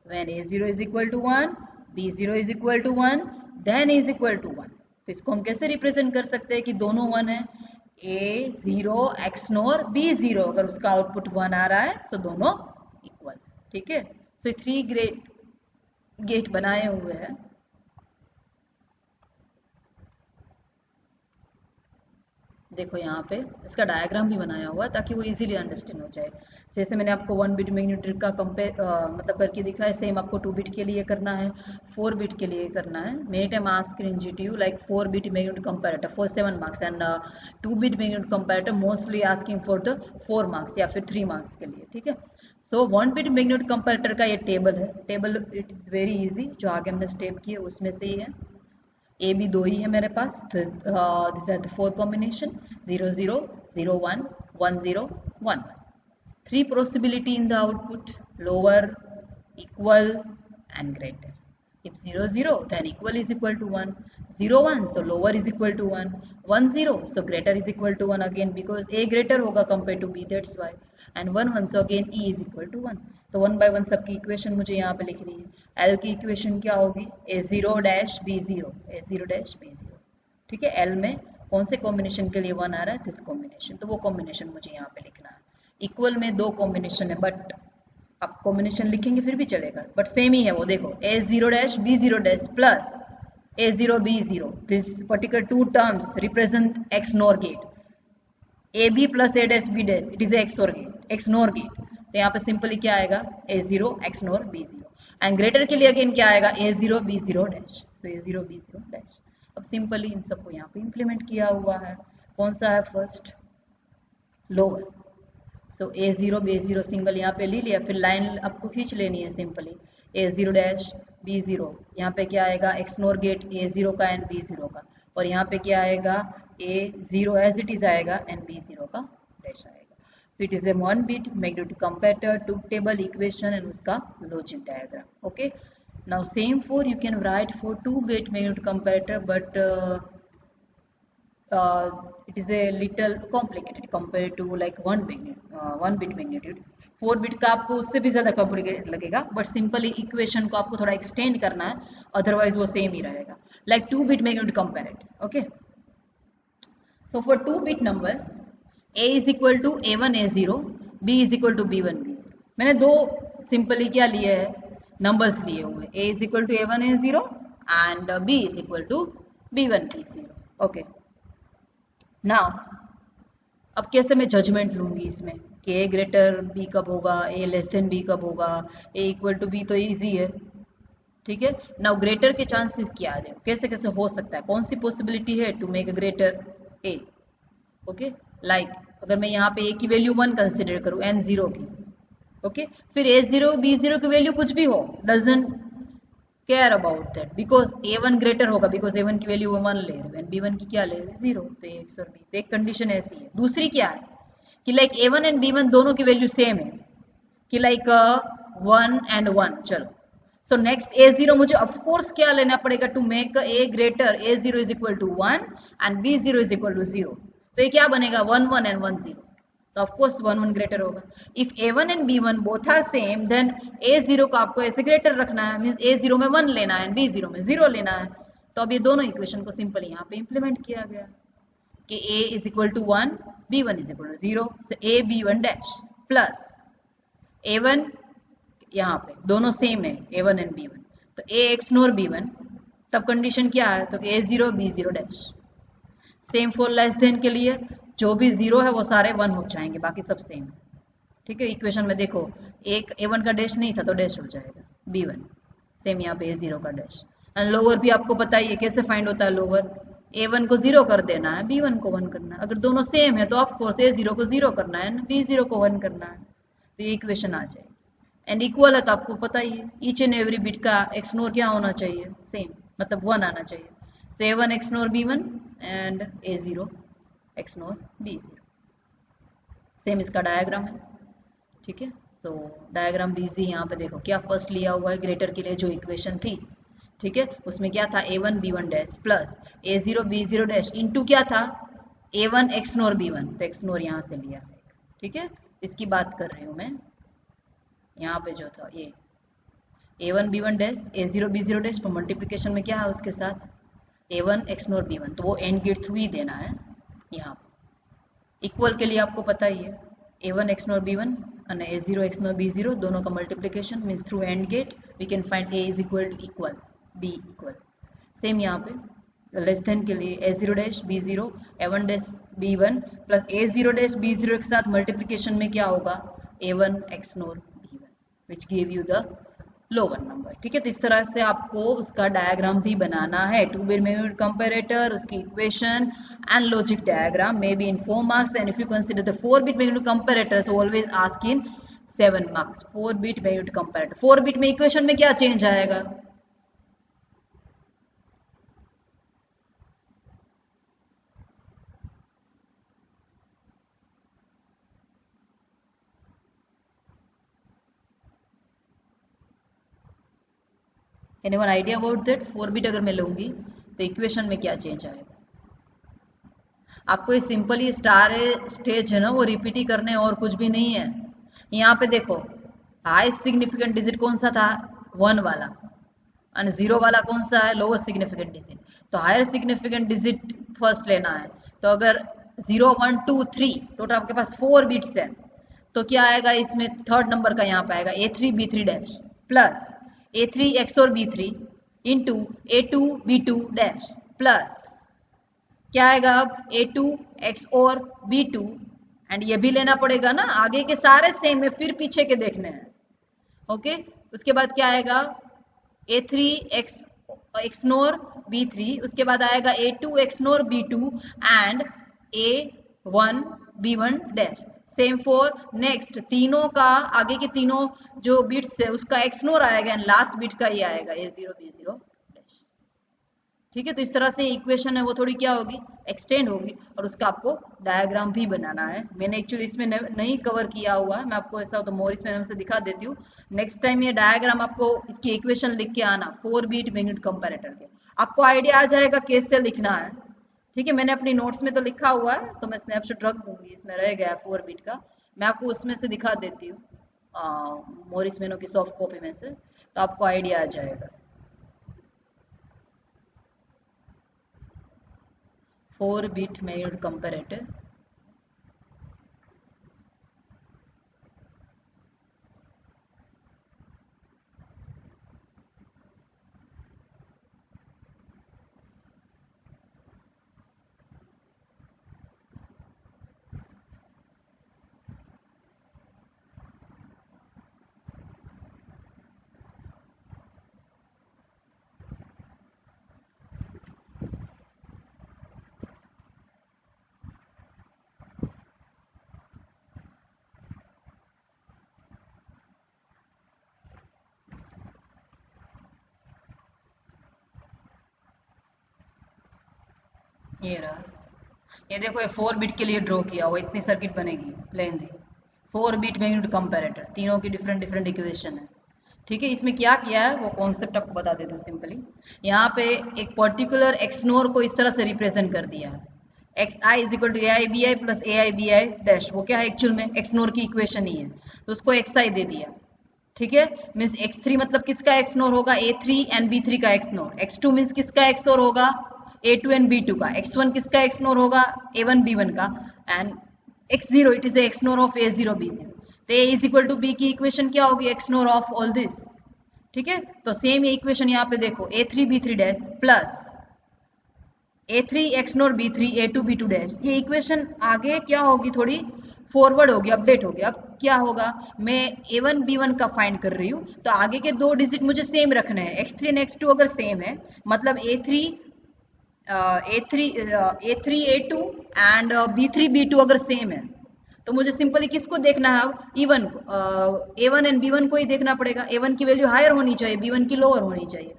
when A0 is equal to 1, B0 is equal to 1, then is equal to 1. तो इसको हम कैसे रिप्रेजेंट कर सकते हैं कि दोनों 1 है? A0 XNOR B0, अगर उसका आउटपुट 1 आ रहा है सो दोनों इक्वल. ठीक है, सो 3 गेट बनाए हुए हैं. देखो यहाँ पे इसका डायग्राम भी बनाया हुआ है ताकि वो इजीली अंडरस्टैंड हो जाए. जैसे मैंने आपको 1 बिट मैग्नीट्यूड का मतलब करके दिखा है, सेम आपको 2 बिट के लिए करना है, 4 बिट के लिए करना है. Many time ask in GTU like 4 bit magnitude comparator for 7 marks and 2 bit magnitude comparator mostly asking for the 4 marks या फिर 3 मार्क्स के लिए. ठीक है, सो 1 बिट मैग्नीट्यूड कंपैरेटर का ये टेबल है. Table it is very easy, जो आगे हमने स्टेप किए उसमें से ही है. ए बी दो ही है मेरे पास, this are the 4 combination 0 0 0 1 1 0 1 1. 3 possibility in the output, lower, equal and greater. If 0 0 then equal is equal to 1, 0 1 so lower is equal to 1, 1 0 so greater is equal to 1 again because A greater होगा compared to B, that's why, and 1 1 so again E is equal to 1. तो 1 by 1 सबकी equation मुझे यहाँ पे लिखनी है. L की equation क्या होगी? A0 dash B0, A0 dash B0. ठीक है, L में कौन से कॉम्बिनेशन के लिए 1 आ रहा है? दिस कॉम्बिनेशन, तो वो कॉम्बिनेशन मुझे यहाँ पे लिखना है. इक्वल में 2 कॉम्बिनेशन है, बट आप कॉम्बिनेशन लिखेंगे फिर भी चलेगा, बट सेम ही है वो. देखो A0 dash B0 dash plus A0 B0, this particular 2 terms represent XNOR gate. AB plus A dash B dash, it is XNOR gate. तो यहाँ पे सिंपली क्या आएगा? A0 XNOR B0. And greater के लिए अगेन क्या आएगा? A0 B0 dash. So A0 B0 dash. अब सिंपली इन सबको यहाँ पे इंप्लीमेंट किया हुआ है. कौन सा है? First lower. सो A0 B0 सिंगल यहाँ पे ले लिया, फिर लाइन आपको खींच लेनी है सिंपली. A0 डैश B0, यहाँ पे क्या आएगा? XNOR गेट A0 का एंड B0 का, और यहाँ पे क्या आएगा? A0 एज इट इज आएगा एंड B0 का डैश आएगा. So it is a 1 bit magnitude comparator, 2 table equation and उसका logic diagram. Okay. Now same for you can write for 2 bit magnitude comparator, but it is a little complicated compared to like 1 bit magnitude. 4 bit का आपको उससे भी ज़्यादा complicated लगेगा, but simply equation को आपको थोड़ा extend करना है, otherwise वो same ही रहेगा. Like 2 bit magnitude comparator. Okay. So for 2 bit numbers, A is equal to A1 A0, B is equal to B1 B0. मैंने दो सिंपली क्या लिए है? नंबर्स लिए हुए. A is equal to A1 A0 and B is equal to B1 B0. Okay. Now अब कैसे मैं जजमेंट लूंगी इसमें कि A ग्रेटर B कब होगा, A लेस देन B कब होगा, A इक्वल टू B तो इजी है. ठीक है. नाउ ग्रेटर के चांसेस क्या है? कैसे कैसे हो सकता है? कौन सी पॉसिबिलिटी है to make a greater A? Okay, like अगर मैं यहाँ पे A की वैल्यू 1 कंसिडर करूँ एंड 0 की. ओके, फिर A0 B0 की वैल्यू कुछ भी हो, doesn't care about that, because A1 greater होगा, बिकॉज A1 की वैल्यू 1 ले रही है एंड B1 की क्या ले रही है? 0. तो A और B, तो एक कंडीशन ऐसी है. दूसरी क्या है कि लाइक A1 एंड B1 दोनों की वैल्यू सेम है, कि लाइक 1 एंड 1. चलो, सो नेक्स्ट A0 मुझे ऑफकोर्स क्या लेना पड़ेगा to make A greater? A0 is equal to 1 and B0 is equal to 0. तो ये क्या बनेगा? 1 1 एंड 1 0. तो ऑफ कोर्स 1 1 ग्रेटर होगा. If A1 and B1 both are same, then A0 को आपको ऐसे ग्रेटर रखना है, मींस A0 में 1 लेना है एंड B0 में 0 लेना है. तो अब ये दोनों इक्वेशन को सिंपली यहाँ पे इंप्लीमेंट किया गया कि A is equal to 1, B1 is equal to 0. So A B1 dash plus A1, यहाँ पे दोनों सेम है A1 एंड B1, तो A XNOR B1. तब कंडीशन क्या है? तो A0 B0 dash. Same for less than के लिए, जो भी 0 है वो सारे 1 हो जाएंगे, बाकी सब सेम है। ठीक है, इक्वेशन में देखो एक A1 का डैश नहीं था तो डैश हो जाएगा B1, सेम यहाँ पे A0 का डैश। एंड लोअर भी आपको पता ही है कैसे फाइंड होता है लोअर, A1 को 0 कर देना है, B1 को 1 करना है। अगर दोनों सेम है तो ऑफकोर्स A0 को 0 करना है, B0 को 1 करना है, तो ये इक्वेशन आ जाएगी। एंड इक्वल है तो आपको पता ही है ईच एंड एवरी बिट का एक्सनोर क्या होना चाहिए, सेम, मतलब 1 आना चाहिए। So A1 XNOR B1 and A0 XNOR B0, same इसका डायग्राम है। ठीक है, सो डायग्राम बीजी यहाँ पे देखो क्या फर्स्ट लिया हुआ है ग्रेटर के लिए जो इक्वेशन थी। ठीक है, उसमें क्या था A1 B1 dash plus A0 B0 dash into क्या था A1 एक्सनोर B1, तो एक्सनोर यहाँ से लिया है। ठीक है, इसकी बात कर रही हूँ मैं, यहाँ पे जो था ये A1 B1 dash A0 B0 dash पर मल्टीप्लिकेशन में क्या है उसके साथ A1 एक्सनोर B1, तो वो एंड गेट थ्रू ही देना है। यहाँ पे इक्वल के लिए आपको पता ही है A1 एक्सनोर B1 और A0 एक्सनोर B0 दोनों का multiplication means through and gate we can find A is equal to equal B equal. Same यहाँ पे लेस देन के लिए A0 dash B0 A1 dash B1 plus A0 dash B0 के साथ multiplication में क्या होगा A1 XNOR B1 which give you the lower number. ठीक है, तो इस तरह से आपको उसका डायग्राम भी बनाना है, 2 बिट मैग्नीट्यूड कंपैरेटर, उसकी equation and logic diagram may be in 4 marks and if you consider the 4 bit magnitude comparator so always ask in 7 marks. 4 bit magnitude comparator, 4 bit में इक्वेशन में क्या चेंज आएगा, anyone idea about that? 4 bit अगर मैं लूंगी तो equation में क्या चेंज आएगा? आपको ये सिंपली स्टार स्टेज है ना वो रिपीट ही करने और कुछ भी नहीं है। यहाँ पे देखो हाई सिग्निफिकेंट डिजिट कौन सा था 1 वाला, और 0 वाला कौन सा है लोवेस्ट सिग्निफिकेंट डिजिट, तो हायर सिग्निफिकेंट डिजिट फर्स्ट लेना है। तो अगर 0 1 2 3 टोटल आपके पास 4 बिट्स है तो क्या आएगा इसमें थर्ड नंबर का यहाँ पे आएगा A3 B3 dash plus A3 XOR B3 into A2 B2 dash plus क्या आएगा अब A2 XOR B2 एंड ये भी लेना पड़ेगा ना, आगे के सारे सेम है फिर पीछे के देखने हैं। ओके, उसके बाद क्या आएगा A3 XNOR B3, उसके बाद आएगा A2 XNOR B2 and A1 B1 dash, same for next तीनों का आगे के तीनों जो बिट्स है उसका XNOR आएगा एंड लास्ट बिट का ये आएगा A0 B0 डैश। ठीक है, तो इस तरह से इक्वेशन है वो थोड़ी क्या होगी एक्सटेंड होगी और उसका आपको डायग्राम भी बनाना है। मैंने एक्चुअली इसमें नहीं कवर किया हुआ है, मैं आपको ऐसा हो तो मोर इसमें से दिखा देती हूँ। नेक्स्ट टाइम ये डायग्राम आपको इसकी इक्वेशन लिख के आना 4 बिट मैग्नीट्यूड कंपैरेटर के, आपको आइडिया आ जाएगा कैसे लिखना है। ठीक है, मैंने अपनी नोट्स में तो लिखा हुआ है तो मैं स्नैपशॉट रख दूंगी, इसमें रह गया 4 बिट का, मैं आपको उसमें से दिखा देती हूँ मोरिस मेनो की सॉफ्ट कॉपी में से, तो आपको आइडिया आ जाएगा। 4 बिट मैग्नीट्यूड कंपैरेटर, ये रहा, ये देखो ये 4 बिट के लिए ड्रॉ किया हुआ, इतनी सर्किट बनेगी लेंदी 4 बिट मैग्नीट्यूड कंपैरेटर, तीनों की डिफरेंट डिफरेंट इक्वेशन है। ठीक है, इसमें क्या किया है वो कॉन्सेप्ट आपको बता देती हूँ सिंपली। यहाँ पे एक पर्टिकुलर एक्सनोर को इस तरह से रिप्रेजेंट कर दिया है, x i is equal to A i B i plus A i B i dash, वो क्या है एक्चुअल में एक्सनोर की इक्वेशन ही है, तो उसको एक्स आई दे दिया। ठीक है, मीन्स x3 मतलब किसका एक्सनोर होगा A3 एंड B3 का एक्सनोर, x2 मीन्स किसका एक्सनोर होगा A2 एंड B2 का, x1 किसका एक्सनोर होगा A1 B1 का and x0 it is XNOR of A0 B0, तो A is equal to B की इक्वेशन क्या होगी एक्सनोर ऑफ ऑल दिस। ठीक है, तो सेम ये इक्वेशन यहाँ पे देखो A3 B3 dash plus A3 x not B3 A2 B2 dash. ये इक्वेशन आगे क्या होगी, थोड़ी फॉरवर्ड होगी, अपडेट होगी। अब क्या होगा, मैं A1 B1 का फाइंड कर रही हूँ, तो आगे के दो डिजिट मुझे सेम रखने हैं। x3 और x2 अगर सेम है, मतलब A3 A2 and B3 B2 अगर सेम है, तो मुझे सिंपली किसको देखना है, अब इवन को, A1 एंड B1 को ही देखना पड़ेगा। A1 की वैल्यू हायर होनी चाहिए, B1 की लोअर होनी चाहिए।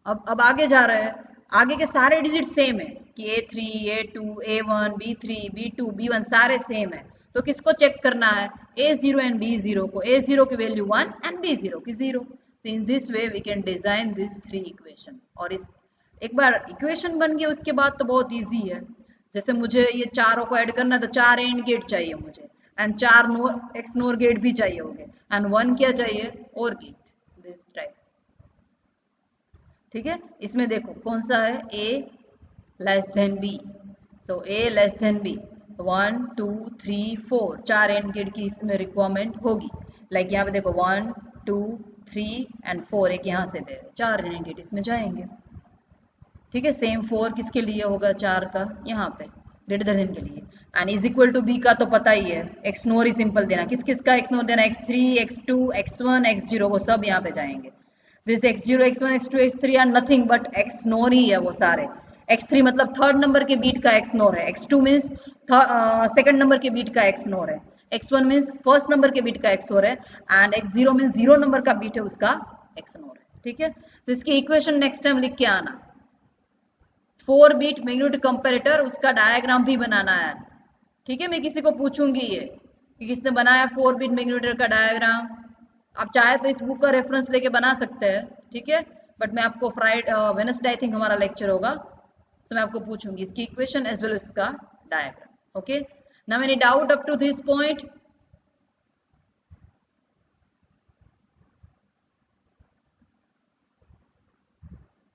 अब आगे जा रहे हैं, आगे के सारे डिजिट सेम है कि A3 A2 A1 B3 B2 B1 सारे सेम है, तो किसको चेक करना है, A0 एंड B0 को। A0 की वैल्यू 1 एंड B0 की 0। तो in this way we can design this 3 equation. और इस एक बार इक्वेशन बन गया उसके बाद तो बहुत इजी है। जैसे मुझे ये चारों को ऐड करना है, तो 4 एंड गेट चाहिए मुझे, and 4 NOR XNOR gate भी चाहिए होंगे, एंड 1 क्या चाहिए, और गेट, दिस टाइप। ठीक है, इसमें देखो कौन सा है, A less than B। So A less than B, 1 2 3 4 4 and gate की इसमें रिक्वायरमेंट होगी। लाइक यहाँ पे देखो 1 2 3 एंड 4 एक यहाँ से दे, 4 एंड गेट इसमें जाएंगे। ठीक है, सेम 4 किसके लिए होगा, 4 का यहाँ पे ग्रेटर देन के लिए, and is equal to B का तो पता ही है, एक्स नोर ही सिंपल देना। किस किस का एक्स नोर देना, x3 x2 x1 x0, वो सब यहाँ पे जाएंगे। This x0 x1 x2 x3 are nothing but XNOR ही है वो सारे। x3 मतलब थर्ड नंबर के बीट का एक्स नोर है, x2 मीन्स सेकंड नंबर के बीट का एक्स नोर है, x1 मीन्स फर्स्ट नंबर के बीट का एक्स नोर है, एंड x0 मीन्स 0 नंबर का बीट है उसका एक्स नोर है। ठीक है, तो इसकी इक्वेशन नेक्स्ट टाइम लिख के आना। 4 बीट मैग्नीट्यूड कंपैरेटर, उसका डायग्राम भी बनाना है। ठीक है, मैं किसी को पूछूंगी ये कि किसने बनाया 4 बीट मैग्नीट्यूड का डायग्राम। आप चाहे तो इस बुक का रेफरेंस लेके बना सकते हैं। ठीक है, बट मैं आपको वेडनेसडे आई थिंक हमारा लेक्चर होगा, तो मैं आपको पूछूंगी इसकी इक्वेशन एज वेल इसका diagram. Okay, now any doubt up to this point?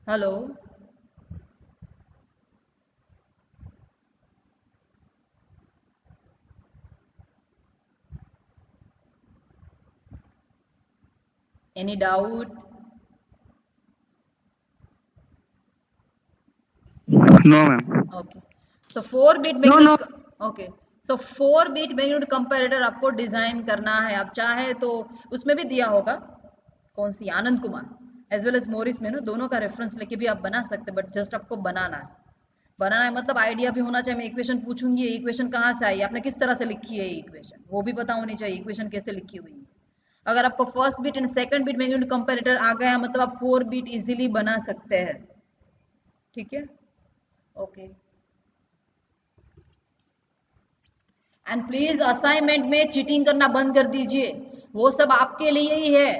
Hello, any doubt? No, ma'am. Okay, so 4 bit magnitude, okay, so 4 bit magnitude comparator आपको डिजाइन करना है। आप चाहे तो उसमें भी दिया होगा, कौन सी, Anand Kumar as well as Morris में ना, दोनों का रेफरेंस लेके भी आप बना सकते, बट जस्ट आपको बनाना है। बनाना है मतलब आइडिया भी होना चाहिए। मैं इक्वेशन पूछूंगी, ये इक्वेशन कहाँ से आई, आपने किस तरह से लिखी है ये इक्वेशन, वो भी पता होनी चाहिए इक्वेशन कैसे लिखी हुई है। अगर आपको first bit and second bit magnitude comparator आ गया, मतलब आप 4 बीट इजीली बना सकते हैं। ठीक है, ओके, एंड प्लीज असाइनमेंट में चीटिंग करना बंद कर दीजिए, वो सब आपके लिए ही है।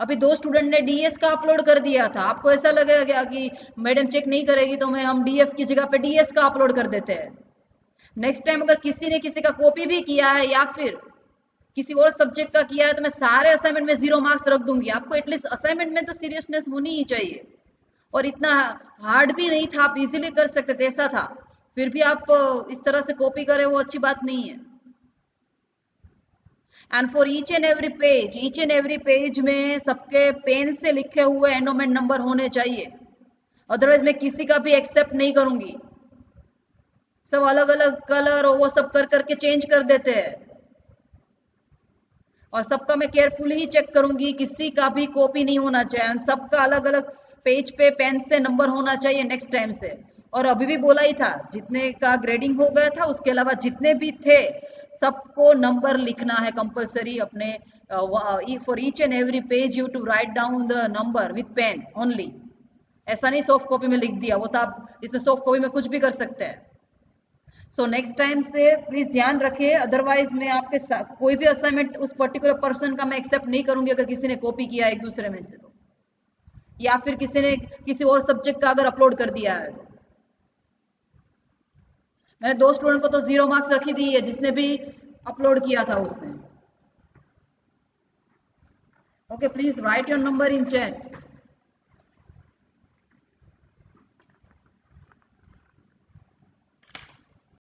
अभी 2 स्टूडेंट ने डीएस का अपलोड कर दिया था, आपको ऐसा लगेगा क्या कि मैडम चेक नहीं करेगी तो हम डीएफ की जगह पे डीएस का अपलोड कर देते हैं। नेक्स्ट टाइम अगर किसी ने किसी का कॉपी भी किया है या फिर किसी और सब्जेक्ट का किया है, तो मैं सारे असाइनमेंट में 0 मार्क्स रख दूंगी। आपको एटलीस्ट असाइनमेंट में तो सीरियसनेस होनी ही चाहिए, और इतना हार्ड भी नहीं था, आप इजीली कर सकते थे, ऐसा था। फिर भी आप इस तरह से कॉपी करें, वो अच्छी बात नहीं है। And for each and every page में सबके पेन से लिखे हुए एंडोमेंट नंबर होने चाहिए, अदरवाइज मैं किसी का भी एक्सेप्ट नहीं करूंगी। सब अलग अलग कलर और वो सब कर करके चेंज कर देते हैं, और सबका मैं केयरफुली ही चेक करूंगी, किसी का भी कॉपी नहीं होना चाहिए, सबका अलग अलग पेज पे पेन से नंबर होना चाहिए नेक्स्ट टाइम से। और अभी भी बोला ही था, जितने का ग्रेडिंग हो गया था उसके अलावा जितने भी थे सबको नंबर लिखना है कंपलसरी अपने। For each and every page you to write down the number with pen only. ऐसा नहीं सॉफ्ट कॉपी में लिख दिया, वो तो आप इसमें सॉफ्ट कॉपी में कुछ भी कर सकते हैं। सो नेक्स्ट टाइम से प्लीज ध्यान रखिए, अदरवाइज मैं आपके कोई भी असाइनमेंट उस पर्टिकुलर पर्सन का मैं एक्सेप्ट नहीं करूंगी अगर किसी ने कॉपी किया एक दूसरे में से, तो या फिर किसी ने किसी और सब्जेक्ट का अगर अपलोड कर दिया है तो। मैंने 2 स्टूडेंट को तो 0 मार्क्स रखी दी है, जिसने भी अपलोड किया था उसने। Okay, please right your number in chat.